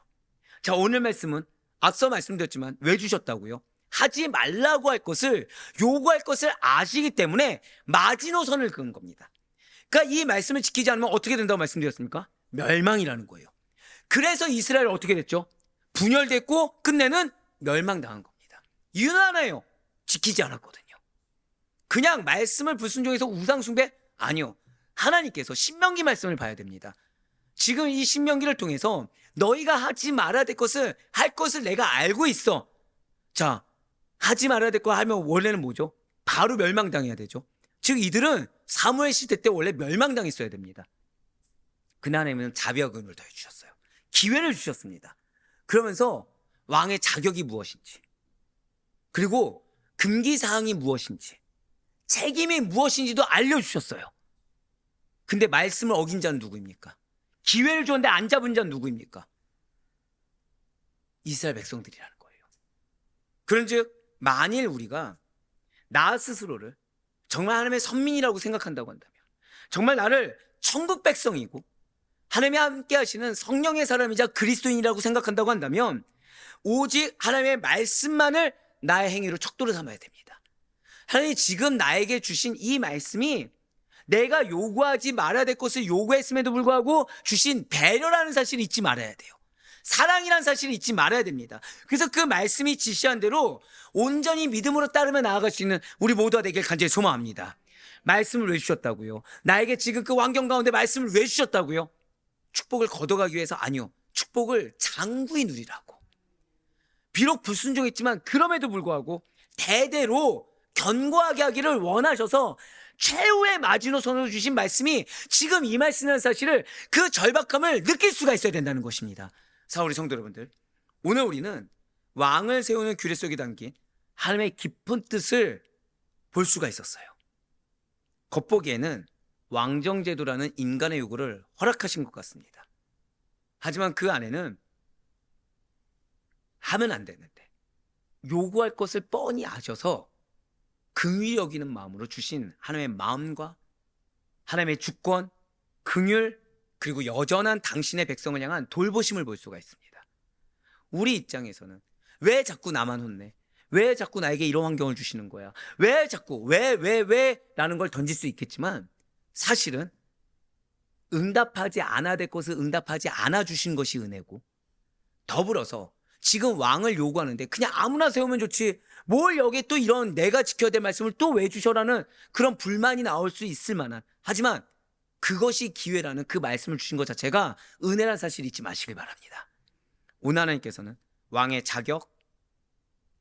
자, 오늘 말씀은 앞서 말씀드렸지만 왜 주셨다고요? 하지 말라고 할 것을, 요구할 것을 아시기 때문에 마지노선을 그은 겁니다. 그러니까 이 말씀을 지키지 않으면 어떻게 된다고 말씀드렸습니까? 멸망이라는 거예요. 그래서 이스라엘 어떻게 됐죠? 분열됐고 끝내는 멸망당한 겁니다. 이유는 하나예요. 지키지 않았거든요. 그냥 말씀을 불순종해서 우상숭배? 아니요. 하나님께서 신명기 말씀을 봐야 됩니다. 지금 이 신명기를 통해서 너희가 하지 말아야 될 것을 할 것을 내가 알고 있어. 자, 하지 말아야 될 거 하면 원래는 뭐죠? 바로 멸망당해야 되죠. 즉 이들은 사무엘 시대 때 원래 멸망당했어야 됩니다. 그러나 하나님은 자비와 긍휼을 더해 주셨어요. 기회를 주셨습니다. 그러면서 왕의 자격이 무엇인지, 그리고 금기사항이 무엇인지, 책임이 무엇인지도 알려주셨어요. 근데 말씀을 어긴 자는 누구입니까? 기회를 줬는데 안 잡은 자는 누구입니까? 이스라엘 백성들이라는 거예요. 그런즉 만일 우리가 나 스스로를 정말 하나님의 선민이라고 생각한다고 한다면, 정말 나를 천국 백성이고 하나님이 함께 하시는 성령의 사람이자 그리스도인이라고 생각한다고 한다면 오직 하나님의 말씀만을 나의 행위로 척도로 삼아야 됩니다. 하나님이 지금 나에게 주신 이 말씀이 내가 요구하지 말아야 될 것을 요구했음에도 불구하고 주신 배려라는 사실을 잊지 말아야 돼요. 사랑이라는 사실을 잊지 말아야 됩니다. 그래서 그 말씀이 지시한 대로 온전히 믿음으로 따르며 나아갈 수 있는 우리 모두가 되길 간절히 소망합니다. 말씀을 왜 주셨다고요? 나에게 지금 그 환경 가운데 말씀을 왜 주셨다고요? 축복을 거둬가기 위해서? 아니요. 축복을 장구히 누리라고. 비록 불순종했지만 그럼에도 불구하고 대대로 견고하게 하기를 원하셔서 최후의 마지노선으로 주신 말씀이 지금 이 말씀이라는 사실을, 그 절박함을 느낄 수가 있어야 된다는 것입니다. 우리 성도 여러분들, 오늘 우리는 왕을 세우는 규례 속에 담긴 하나님의 깊은 뜻을 볼 수가 있었어요. 겉보기에는 왕정제도라는 인간의 요구를 허락하신 것 같습니다. 하지만 그 안에는 하면 안 되는데 요구할 것을 뻔히 아셔서 긍휼히 여기는 마음으로 주신 하나님의 마음과 하나님의 주권, 긍휼, 그리고 여전한 당신의 백성을 향한 돌보심을 볼 수가 있습니다. 우리 입장에서는 왜 자꾸 나만 혼내? 왜 자꾸 나에게 이런 환경을 주시는 거야? 왜 자꾸 왜 라는 걸 던질 수 있겠지만 사실은 응답하지 않아야 될 것을 응답하지 않아 주신 것이 은혜고, 더불어서 지금 왕을 요구하는데 그냥 아무나 세우면 좋지 뭘 여기에 또 이런 내가 지켜야 될 말씀을 또 왜 주셔라는 그런 불만이 나올 수 있을 만한, 하지만 그것이 기회라는 그 말씀을 주신 것 자체가 은혜라는 사실 잊지 마시길 바랍니다. 오늘 하나님께서는 왕의 자격,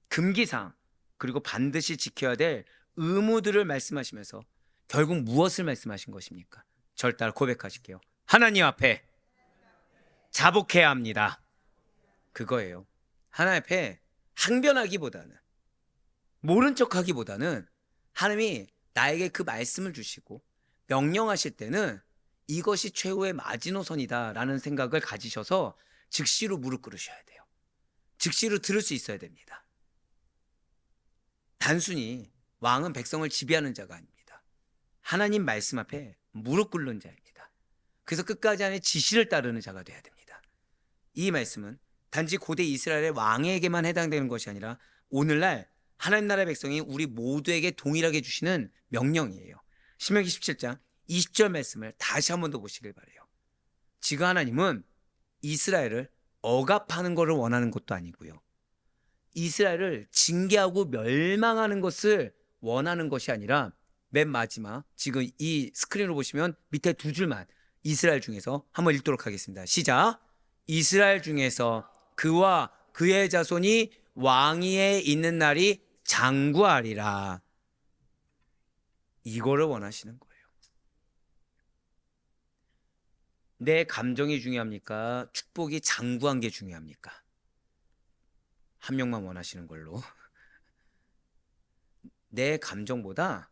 금기사항, 그리고 반드시 지켜야 될 의무들을 말씀하시면서 결국 무엇을 말씀하신 것입니까? 저를 따라 고백하실게요. 하나님 앞에 자복해야 합니다. 그거예요. 하나님 앞에 항변하기보다는, 모른 척하기보다는 하나님이 나에게 그 말씀을 주시고 명령하실 때는 이것이 최후의 마지노선이다라는 생각을 가지셔서 즉시로 무릎 꿇으셔야 돼요. 즉시로 들을 수 있어야 됩니다. 단순히 왕은 백성을 지배하는 자가 아닙니다. 하나님 말씀 앞에 무릎 꿇는 자입니다. 그래서 끝까지 하나님의 지시를 따르는 자가 되어야 됩니다. 이 말씀은 단지 고대 이스라엘의 왕에게만 해당되는 것이 아니라 오늘날 하나님 나라의 백성이 우리 모두에게 동일하게 주시는 명령이에요. 신명기 17장 20절 말씀을 다시 한 번 더 보시길 바라요. 지금 하나님은 이스라엘을 억압하는 것을 원하는 것도 아니고요. 이스라엘을 징계하고 멸망하는 것을 원하는 것이 아니라 맨 마지막 지금 이 스크린으로 보시면 밑에 두 줄만 이스라엘 중에서 한번 읽도록 하겠습니다. 시작. 이스라엘 중에서 그와 그의 자손이 왕위에 있는 날이 장구하리라. 이거를 원하시는 거예요. 내 감정이 중요합니까? 축복이 장구한 게 중요합니까? 한 명만 원하시는 걸로. 내 감정보다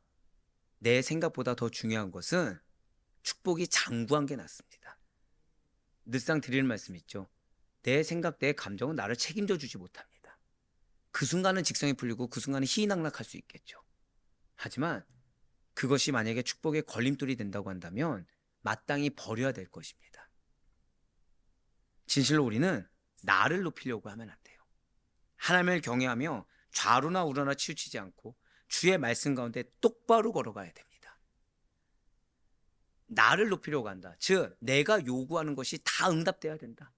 내 생각보다 더 중요한 것은 축복이 장구한 게 낫습니다. 늘상 드리는 말씀 있죠. 내 생각, 내 감정은 나를 책임져 주지 못합니다. 그 순간은 직성이 풀리고 그 순간은 희희낙낙할 수 있겠죠. 하지만 그것이 만약에 축복의 걸림돌이 된다고 한다면 마땅히 버려야 될 것입니다. 진실로 우리는 나를 높이려고 하면 안 돼요. 하나님을 경외하며 좌로나 우로나 치우치지 않고 주의 말씀 가운데 똑바로 걸어가야 됩니다. 나를 높이려고 한다. 즉 내가 요구하는 것이 다 응답돼야 된다.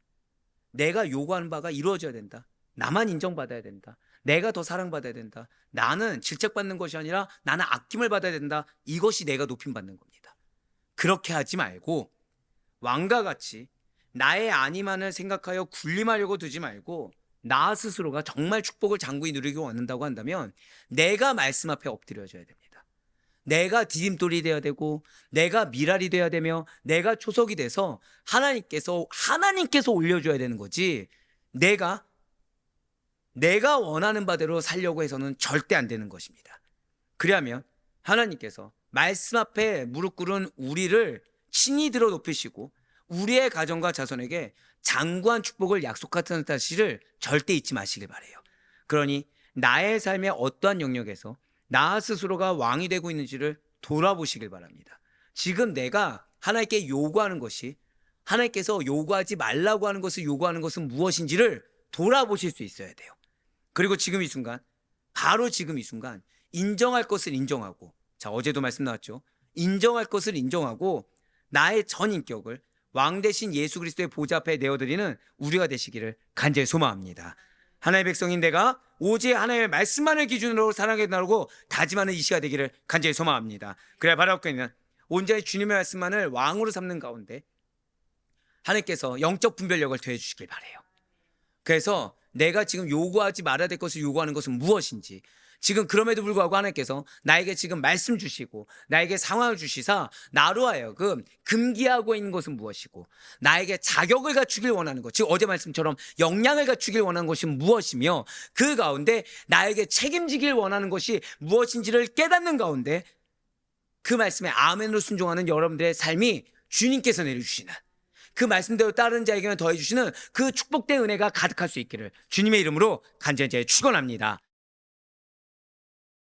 내가 요구하는 바가 이루어져야 된다. 나만 인정받아야 된다. 내가 더 사랑받아야 된다. 나는 질책받는 것이 아니라 나는 아낌을 받아야 된다. 이것이 내가 높임받는 겁니다. 그렇게 하지 말고 왕과 같이 나의 아니만을 생각하여 군림하려고 두지 말고 나 스스로가 정말 축복을 장구히 누리기 원한다고 한다면 내가 말씀 앞에 엎드려져야 됩니다. 내가 디딤돌이 되어야 되고 내가 미랄이 되어야 되며 내가 초석이 돼서 하나님께서 올려줘야 되는 거지, 내가 원하는 바대로 살려고 해서는 절대 안 되는 것입니다. 그러면 하나님께서 말씀 앞에 무릎 꿇은 우리를 친히 들어 높이시고 우리의 가정과 자손에게 장구한 축복을 약속하는 사실을 절대 잊지 마시길 바라요. 그러니 나의 삶의 어떠한 영역에서 나 스스로가 왕이 되고 있는지를 돌아보시길 바랍니다. 지금 내가 하나님께 요구하는 것이, 하나님께서 요구하지 말라고 하는 것을 요구하는 것은 무엇인지를 돌아보실 수 있어야 돼요. 그리고 지금 이 순간, 바로 지금 이 순간 인정할 것을 인정하고, 자 어제도 말씀 나왔죠. 인정할 것을 인정하고 나의 전 인격을 왕 대신 예수 그리스도의 보좌 앞에 내어드리는 우리가 되시기를 간절히 소망합니다. 하나님의 백성인 내가 오직 하나님의 말씀만을 기준으로 살아가게 나오고 다짐하는 이 시가 되기를 간절히 소망합니다. 그래야 바라옵거니와 온전히 주님의 말씀만을 왕으로 삼는 가운데 하나님께서 영적 분별력을 더해 주시길 바라요. 그래서 내가 지금 요구하지 말아야 될 것을 요구하는 것은 무엇인지, 지금 그럼에도 불구하고 하나님께서 나에게 지금 말씀 주시고 나에게 상황을 주시사 나로 하여금 금기하고 있는 것은 무엇이고 나에게 자격을 갖추길 원하는 것, 즉 어제 말씀처럼 역량을 갖추길 원하는 것이 무엇이며 그 가운데 나에게 책임지길 원하는 것이 무엇인지를 깨닫는 가운데 그 말씀에 아멘으로 순종하는 여러분들의 삶이 주님께서 내려주시는, 그 말씀대로 따르는 자에게는 더해주시는 그 축복된 은혜가 가득할 수 있기를 주님의 이름으로 간절히 축원합니다.